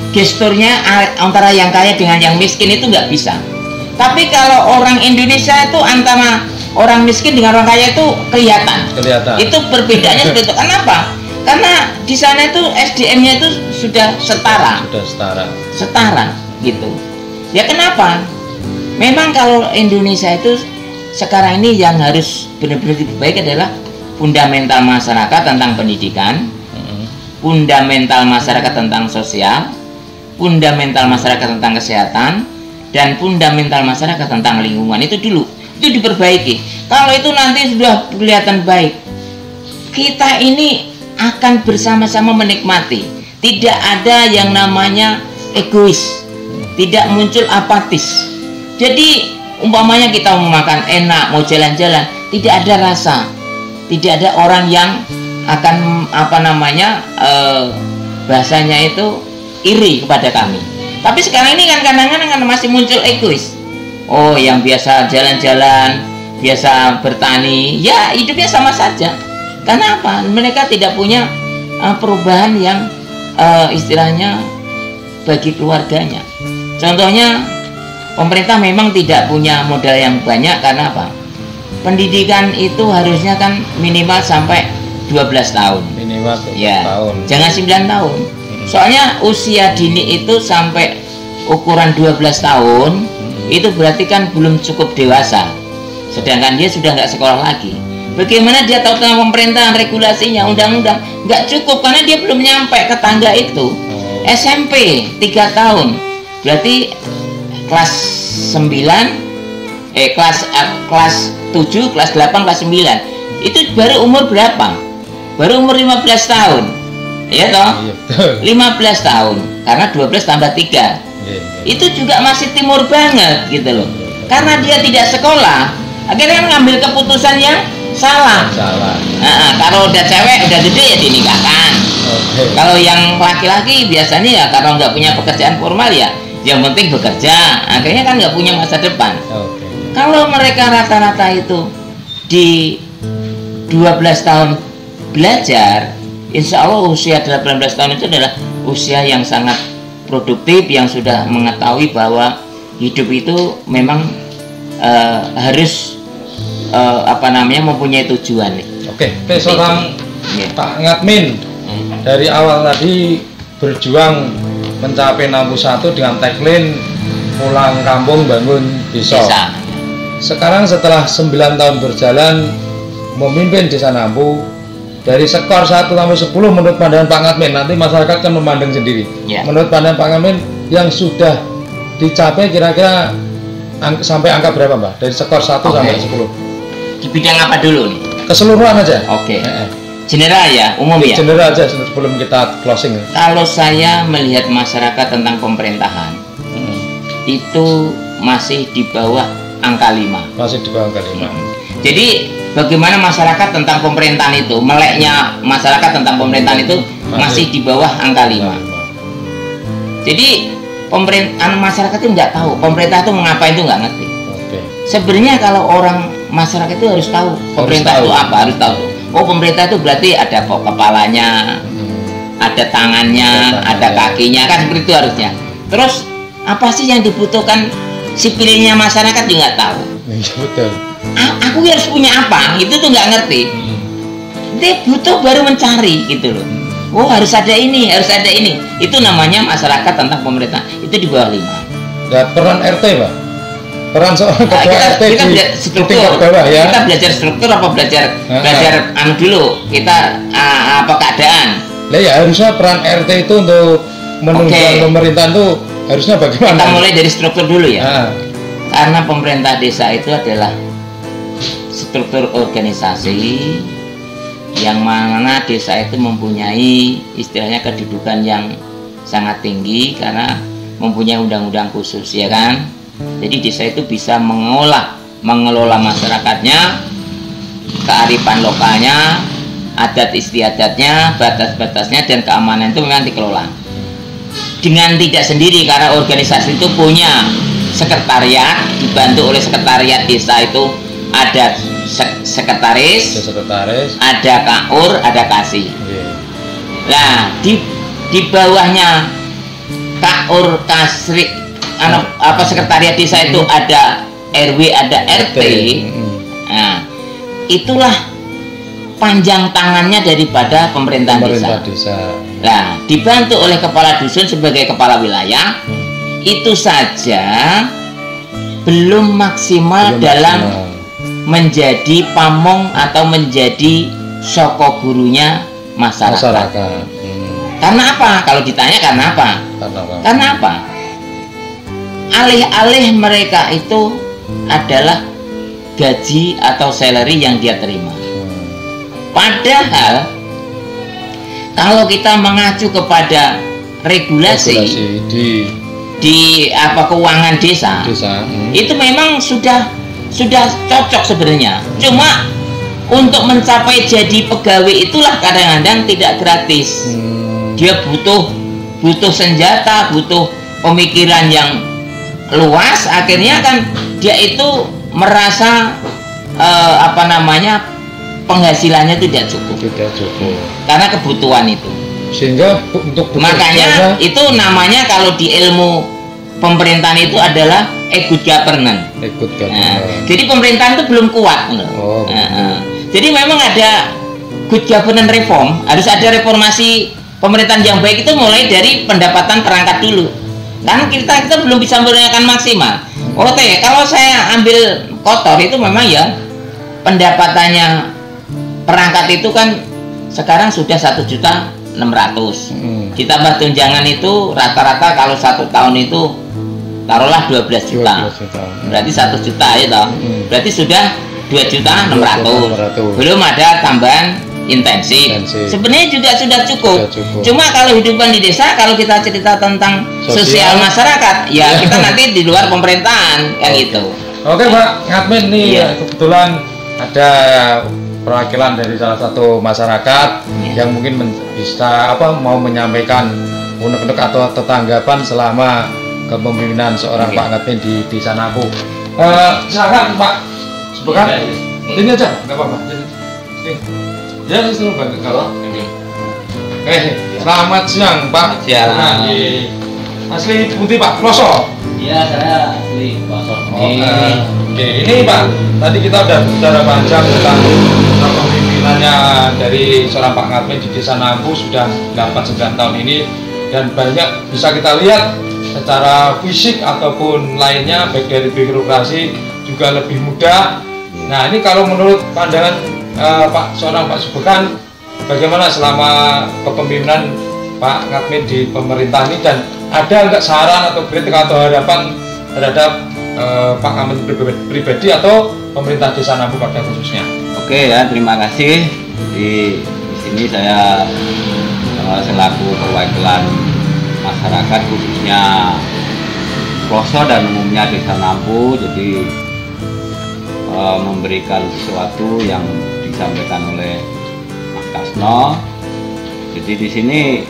gesturnya antara yang kaya dengan yang miskin, itu nggak bisa. Tapi kalau orang Indonesia itu antara orang miskin dengan orang kaya itu kelihatan. Itu perbedaannya seperti itu. Kenapa? Karena di sana itu SDM-nya itu sudah setara. Setara gitu. Ya kenapa? Memang kalau Indonesia itu sekarang ini yang harus benar-benar diperbaiki adalah fundamental masyarakat tentang pendidikan, fundamental masyarakat tentang sosial, fundamental masyarakat tentang kesehatan, dan fundamental masyarakat tentang lingkungan. Itu dulu, itu diperbaiki. Kalau itu nanti sudah kelihatan baik, kita ini akan bersama-sama menikmati. Tidak ada yang namanya egois, tidak muncul apatis. Jadi umpamanya kita mau makan enak, mau jalan-jalan, tidak ada rasa, tidak ada orang yang akan bahasanya itu iri kepada kami. Tapi sekarang ini kan kadang-kadang masih muncul egois. Oh, yang biasa jalan-jalan, biasa bertani, ya hidupnya sama saja. Karena apa? Mereka tidak punya perubahan yang istilahnya bagi keluarganya. Contohnya, pemerintah memang tidak punya modal yang banyak. Karena apa? Pendidikan itu harusnya kan minimal sampai 12 tahun. Minimal 12 ya, tahun. Jangan 9 tahun. Soalnya usia dini itu sampai ukuran 12 tahun, itu berarti kan belum cukup dewasa. Sedangkan dia sudah nggak sekolah lagi. Bagaimana dia tahu tentang pemerintahan, regulasinya, undang-undang? Nggak cukup, karena dia belum nyampe ke tangga itu. SMP 3 tahun, berarti kelas 9, kelas 7, kelas 8, kelas 9. Itu baru umur berapa? Baru umur 15 tahun. Iya toh? Iya, 15 tahun. Karena 12 tambah 3. Itu juga masih timur banget gitu loh. Karena dia tidak sekolah, akhirnya ngambil keputusan yang salah. Kalau udah cewek udah gede ya dinikahkan. Kalau yang laki-laki biasanya ya kalau nggak punya pekerjaan formal ya yang penting bekerja, akhirnya kan nggak punya masa depan. Kalau mereka rata-rata itu di 12 tahun belajar, insya Allah usia 18 tahun itu adalah usia yang sangat produktif, yang sudah mengetahui bahwa hidup itu memang harus mempunyai tujuan. Oke, seorang Pak Ngatmin dari awal tadi berjuang mencapai 61 dengan tagline pulang kampung bangun desa. Sekarang setelah 9 tahun berjalan memimpin Desa Nampu, dari skor 1 sampai 10 menurut pandangan Pak Ngatmin, nanti masyarakat kan memandang sendiri. Menurut pandangan Pak Ngatmin yang sudah dicapai kira-kira sampai angka berapa, Mbak? Dari skor 1 sampai 10. Di bidang apa dulu nih? Keseluruhan aja. General ya, umum ya. General aja sebelum kita closing. Kalau saya melihat masyarakat tentang pemerintahan, itu masih di bawah angka 5. Masih di bawah angka 5. Jadi bagaimana masyarakat tentang pemerintahan itu, meleknya masyarakat tentang pemerintahan itu masih di bawah angka 5. Jadi masyarakat itu nggak tahu pemerintah itu mengapain, itu nggak ngerti. Sebenarnya kalau orang masyarakat itu harus tahu pemerintah itu apa, harus tahu. Oh, pemerintah itu berarti ada kepalanya, ada tangannya, ada kakinya, kan seperti itu harusnya. Terus apa sih yang dibutuhkan sipilnya masyarakat juga nggak tahu. Betul. Aku harus punya apa? Itu tuh nggak ngerti. Dia butuh baru mencari gitu loh. Oh, harus ada ini, harus ada ini. Itu namanya masyarakat tentang pemerintah. Itu di bawah 5. Ya, peran RT, Pak. Peran seorang ketua RT kita di tingkat bawah ya. Kita belajar struktur apa belajar dulu? Kita apa keadaan? Nah, ya harusnya peran RT itu untuk menunjang pemerintahan itu harusnya bagaimana? Kita mulai dari struktur dulu ya. Karena pemerintah desa itu adalah struktur organisasi yang mana desa itu mempunyai istilahnya kedudukan yang sangat tinggi, karena mempunyai undang-undang khusus, ya kan? Jadi desa itu bisa mengelola masyarakatnya, kearifan lokalnya, adat istiadatnya, batas-batasnya, dan keamanan itu memang dikelola dengan tidak sendiri, karena organisasi itu punya sekretariat, dibantu oleh sekretariat desa. Itu ada sekretaris, ada kaur, ada kasih. Nah, di bawahnya kaur, kasri, sekretariat desa itu ada RW, ada RT. Nah, itulah panjang tangannya daripada pemerintahan desa. Nah, dibantu oleh kepala dusun sebagai kepala wilayah, itu saja belum maksimal dalam menjadi pamong atau menjadi soko gurunya masyarakat. Karena apa? Kalau ditanya karena apa? Karena apa? Alih-alih mereka itu adalah gaji atau salary yang dia terima. Padahal kalau kita mengacu kepada regulasi di keuangan desa, itu memang sudah cocok sebenarnya. Cuma untuk mencapai jadi pegawai itulah kadang-kadang tidak gratis. Dia butuh senjata, butuh pemikiran yang luas. Akhirnya kan dia itu merasa penghasilannya tidak cukup karena kebutuhan itu. Sehingga untuk makanya itu namanya kalau di ilmu pemerintahan itu adalah good governance. Jadi pemerintahan itu belum kuat. Jadi memang ada good governance reform, harus ada reformasi pemerintahan yang baik. Itu mulai dari pendapatan perangkat dulu. Kan kita belum bisa menggunakan maksimal. Kalau saya ambil kotor itu memang ya pendapatannya perangkat itu kan sekarang sudah 1.600.000. Ditambah tunjangan itu rata-rata kalau 1 tahun itu taruhlah 12 juta. Berarti 1 juta ya toh. Berarti sudah 2.600.000. Belum ada tambahan intensif. Sebenarnya juga sudah cukup. Cuma kalau hidupan di desa, kalau kita cerita tentang sosial masyarakat, ya kita nanti di luar pemerintahan kan gitu. Oke Pak Ngadmin nih, kebetulan ada perwakilan dari salah satu masyarakat yang mungkin bisa mau menyampaikan unek-unek atau tanggapan selama kepemimpinan seorang Pak Ngadmin di Desa Nampu. Silakan Pak, sebutkan. Ini aja, nggak apa-apa. Ya, itu banget kalau ini. Selamat siang Pak. Siang. Asli Putih Pak Kloso. Iya, saya asli Kloso. Oke, ini Pak. Tadi kita udah bicara panjang tentang kepemimpinannya dari seorang Pak Ngadmin di Desa Nampu sudah 8-9 tahun ini, dan banyak bisa kita lihat secara fisik ataupun lainnya, baik dari birokrasi juga lebih mudah. Nah, ini kalau menurut pandangan Pak Subekan, bagaimana selama kepemimpinan Pak Ngadmin di pemerintah ini, dan ada nggak saran atau kritik atau harapan terhadap Pak Ngadmin pribadi atau pemerintah Desa Nampu pada khususnya? Oke ya, terima kasih. Di sini saya selaku perwakilan masyarakat khususnya Kloso dan umumnya Desa Nampu, jadi memberikan sesuatu yang disampaikan oleh Mas Kasno. Jadi di sini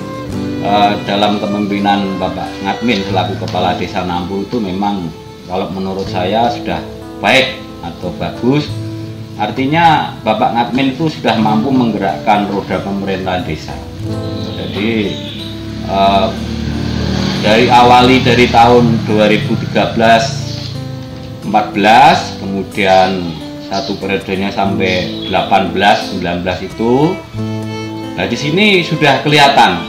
dalam kepemimpinan Bapak Ngadmin selaku Kepala Desa Nampu itu memang kalau menurut saya sudah baik atau bagus. Artinya Bapak Ngadmin itu sudah mampu menggerakkan roda pemerintahan desa. Jadi dari tahun 2013-14, kemudian satu periodenya sampai 18-19 itu. Nah, di sini sudah kelihatan.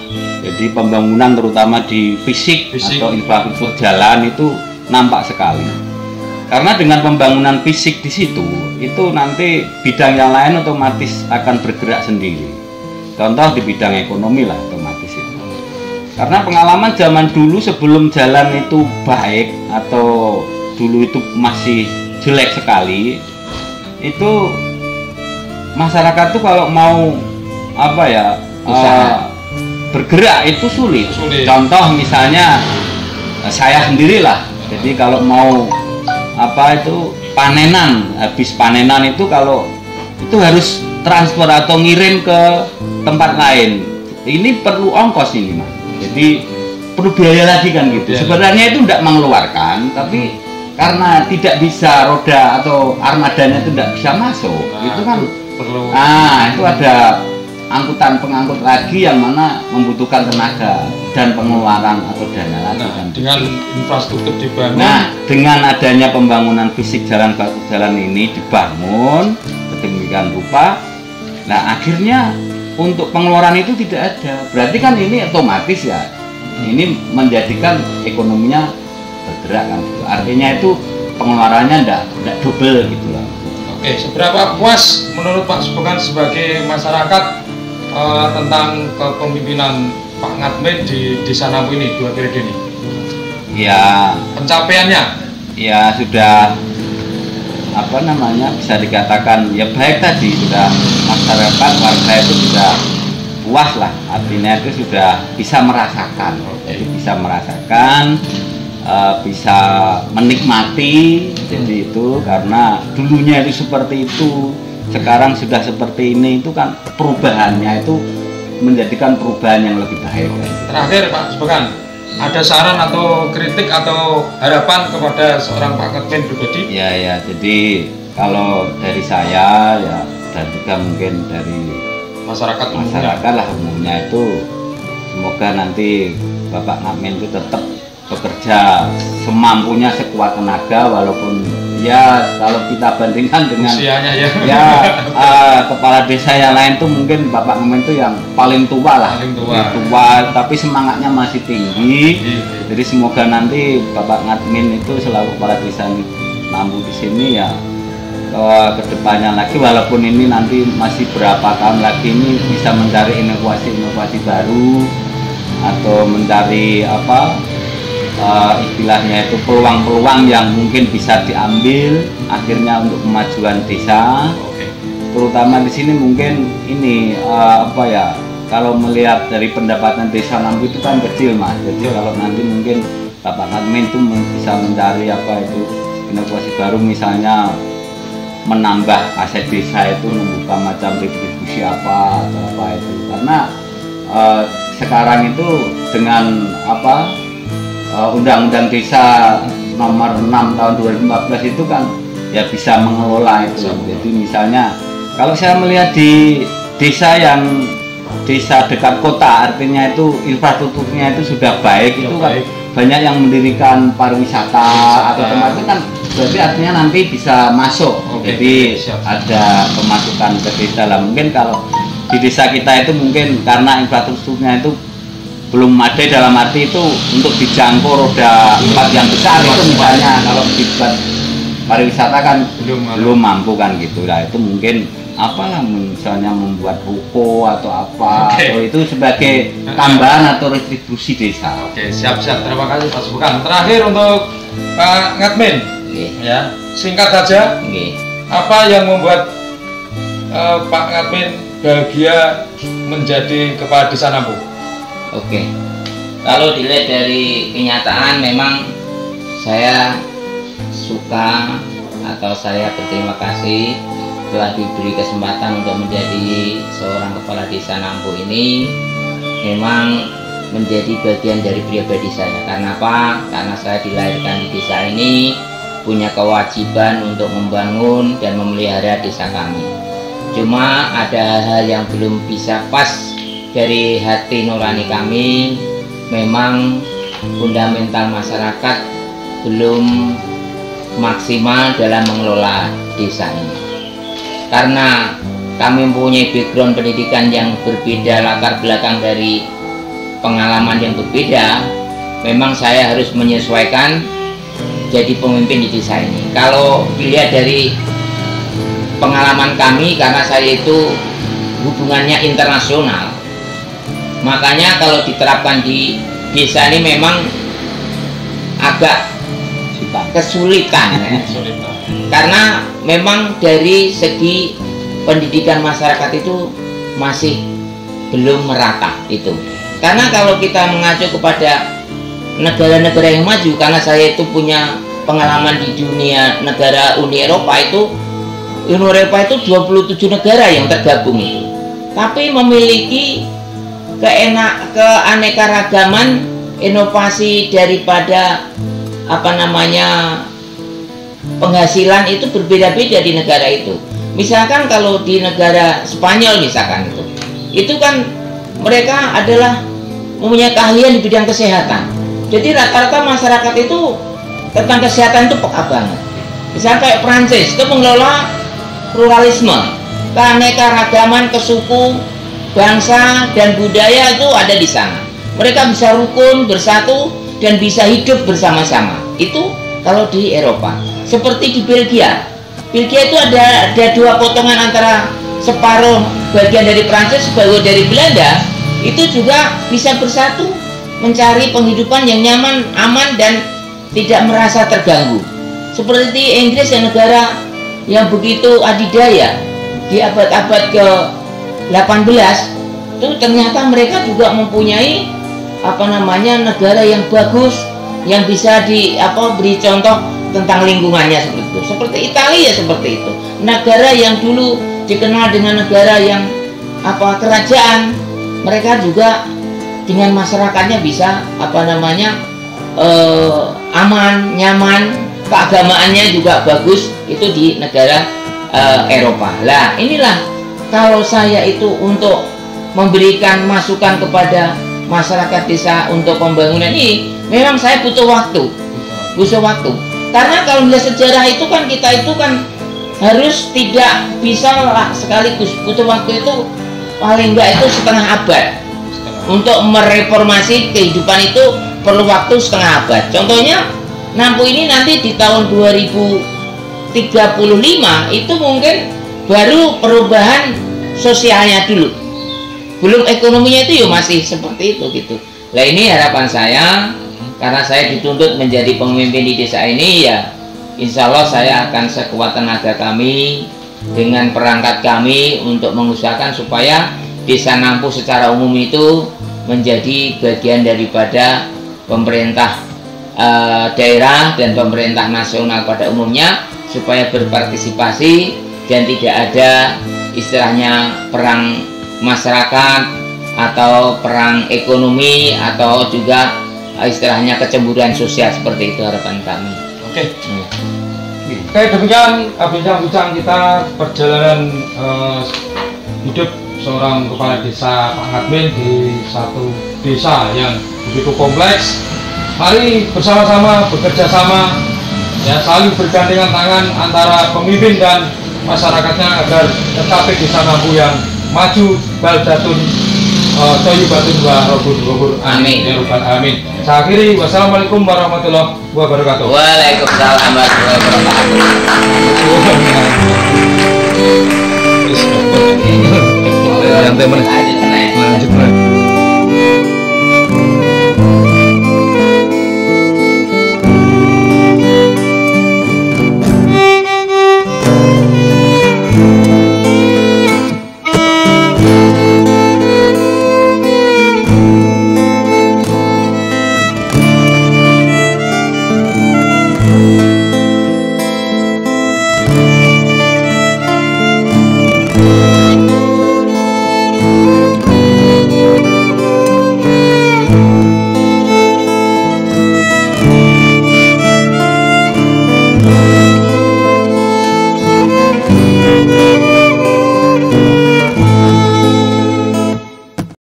Jadi pembangunan terutama di fisik atau infrastruktur jalan itu nampak sekali. Karena dengan pembangunan fisik di situ, itu nanti bidang yang lain otomatis akan bergerak sendiri. Contoh di bidang ekonomi lah otomatis itu. Karena pengalaman zaman dulu sebelum jalan itu baik atau dulu itu masih jelek sekali, itu masyarakat tuh kalau mau usaha bergerak itu sulit. Contoh misalnya saya sendirilah. Jadi kalau mau apa itu panenan, habis panenan itu kalau itu harus transfer atau ngirim ke tempat lain. Ini perlu ongkos ini, Mas. Jadi perlu biaya lagi kan gitu. Sebenarnya itu tidak mengeluarkan, tapi karena tidak bisa roda atau armadanya itu tidak bisa masuk, itu kan perlu. Itu ada angkutan pengangkut lagi yang mana membutuhkan tenaga dan pengeluaran atau dana lagi kan. Dengan infrastruktur dibangun. Nah, dengan adanya pembangunan fisik jalan ini dibangun sedemikian rupa, nah akhirnya untuk pengeluaran itu tidak ada. Berarti kan ini otomatis ya. Ini menjadikan ekonominya bergerak kan. Artinya itu pengeluarannya enggak double gitu lah. Oke, seberapa puas menurut Pak Sepekan sebagai masyarakat tentang kepemimpinan Pak Ngatmin di Desa Nampu ini 2 periode ini? Ya, pencapaiannya ya sudah apa namanya, bisa dikatakan ya baik tadi, sudah masyarakat warga itu sudah puas lah, artinya itu sudah bisa merasakan. Jadi bisa merasakan, bisa menikmati. Jadi itu karena dulunya itu seperti itu, sekarang sudah seperti ini, itu kan perubahannya itu menjadikan perubahan yang lebih baik. Terakhir Pak Sepekan, ada saran atau kritik atau harapan kepada seorang Pak Ngatmin pribadi? Ya, jadi kalau dari saya ya, dan juga mungkin dari masyarakat lah umumnya itu, semoga nanti Bapak Ngatmin itu tetap bekerja semampunya, sekuat tenaga, walaupun ya kalau kita bandingkan dengan usianya kepala desa yang lain tuh mungkin Bapak Ngatmin itu yang paling tua lah, tua, tapi semangatnya masih tinggi. Jadi semoga nanti Bapak Ngatmin itu selalu kepala desa Nampu di sini ya, kedepannya lagi, walaupun ini nanti masih berapa tahun lagi, ini bisa mencari inovasi baru atau mencari apa istilahnya itu peluang-peluang yang mungkin bisa diambil akhirnya untuk kemajuan desa. Terutama di sini mungkin ini apa ya, kalau melihat dari pendapatan desa Nampu itu kan kecil, Mas. Jadi kalau nanti mungkin Bapak Ngatmin itu bisa mencari apa itu inovasi baru, misalnya menambah aset desa itu, membuka macam retribusi apa atau apa itu, karena sekarang itu dengan apa Undang-Undang Desa nomor 6 tahun 2014 itu kan ya bisa mengelola itu. Jadi misalnya kalau saya melihat di desa yang desa dekat kota, artinya itu infrastrukturnya itu sudah baik, itu kan banyak yang mendirikan pariwisata atau tempat itu kan, berarti artinya nanti bisa masuk. Jadi ada pemasukan ke desa lah. Mungkin kalau di desa kita itu mungkin karena infrastrukturnya itu belum ada, dalam arti itu untuk dijangkau roda 4 yang besar itu misalnya, kalau dibuat pariwisata kan belum mampu kan gitu lah. Itu mungkin apalah, misalnya membuat ruko atau apa, atau itu sebagai tambahan atau retribusi desa. Siap-siap, terima kasih Pak Sepekan. Terakhir untuk Pak Ngatmin, ya singkat saja, apa yang membuat Pak Ngatmin bahagia menjadi kepala desa Nampu? Kalau dilihat dari kenyataan, memang saya suka atau saya berterima kasih telah diberi kesempatan untuk menjadi seorang kepala desa Nampu ini. Memang menjadi bagian dari pribadi saya. Karena apa? Karena saya dilahirkan di desa ini, punya kewajiban untuk membangun dan memelihara desa kami. Cuma ada hal yang belum bisa pas dari hati nurani kami. Memang fundamental masyarakat belum maksimal dalam mengelola desa ini. Karena kami mempunyai background pendidikan yang berbeda, latar belakang dari pengalaman yang berbeda, memang saya harus menyesuaikan jadi pemimpin di desa ini. Kalau dilihat dari pengalaman kami, karena saya itu hubungannya internasional, makanya kalau diterapkan di desa ini memang agak kesulitan ya. Karena memang dari segi pendidikan masyarakat itu masih belum merata itu. Karena kalau kita mengacu kepada negara-negara yang maju, karena saya itu punya pengalaman di dunia negara Uni Eropa itu 27 negara yang tergabung itu, tapi memiliki keanekaragaman inovasi daripada penghasilan itu berbeda-beda di negara itu. Misalkan kalau di negara Spanyol misalkan itu kan mereka adalah mempunyai keahlian di bidang kesehatan. Jadi rata-rata masyarakat itu tentang kesehatan itu peka banget. Misalnya kayak Prancis itu mengelola pluralisme, keanekaragaman kesuku, bangsa dan budaya itu ada di sana. Mereka bisa rukun, bersatu dan bisa hidup bersama-sama. Itu kalau di Eropa. Seperti di Belgia. Belgia itu ada dua potongan antara separuh bagian dari Prancis, separuh dari Belanda. Itu juga bisa bersatu mencari penghidupan yang nyaman, aman dan tidak merasa terganggu. Seperti Inggris yang negara yang begitu adidaya di abad-abad ke-18 itu ternyata mereka juga mempunyai negara yang bagus yang bisa beri contoh tentang lingkungannya seperti itu. Seperti Italia seperti itu. Negara yang dulu dikenal dengan negara yang kerajaan, mereka juga dengan masyarakatnya bisa aman, nyaman, keagamaannya juga bagus itu di negara Eropa. Lah, inilah kalau saya itu untuk memberikan masukan kepada masyarakat desa untuk pembangunan ini, memang saya butuh waktu. Karena kalau melihat sejarah itu kan kita itu kan harus tidak bisa sekaligus, butuh waktu itu paling enggak itu setengah abad. Untuk mereformasi kehidupan itu perlu waktu setengah abad. Contohnya Nampu ini nanti di tahun 2035 itu mungkin baru perubahan sosialnya dulu, belum ekonominya itu masih seperti itu gitu. Nah ini harapan saya, karena saya dituntut menjadi pemimpin di desa ini, ya insya Allah saya akan sekuat tenaga kami dengan perangkat kami untuk mengusahakan supaya desa Nampu secara umum itu menjadi bagian daripada pemerintah daerah dan pemerintah nasional pada umumnya, supaya berpartisipasi dan tidak ada istilahnya perang masyarakat atau perang ekonomi atau juga istilahnya kecemburuan sosial. Seperti itu harapan kami. Oke. Oke, demikian bincang-bincang kita perjalanan hidup seorang kepala desa Pak Hadmin di satu desa yang begitu kompleks. Mari bersama-sama bekerja sama, ya, saling bergandengan tangan antara pemimpin dan masyarakatnya agar tercapai desa Nampu yang maju, baldatun thayyibatun wa rabbul ghafur. Amin ya rabbal alamin. Saya akhiri, wassalamualaikum warahmatullahi wabarakatuh. Waalaikumsalam warahmatullahi wabarakatuh. Yang temen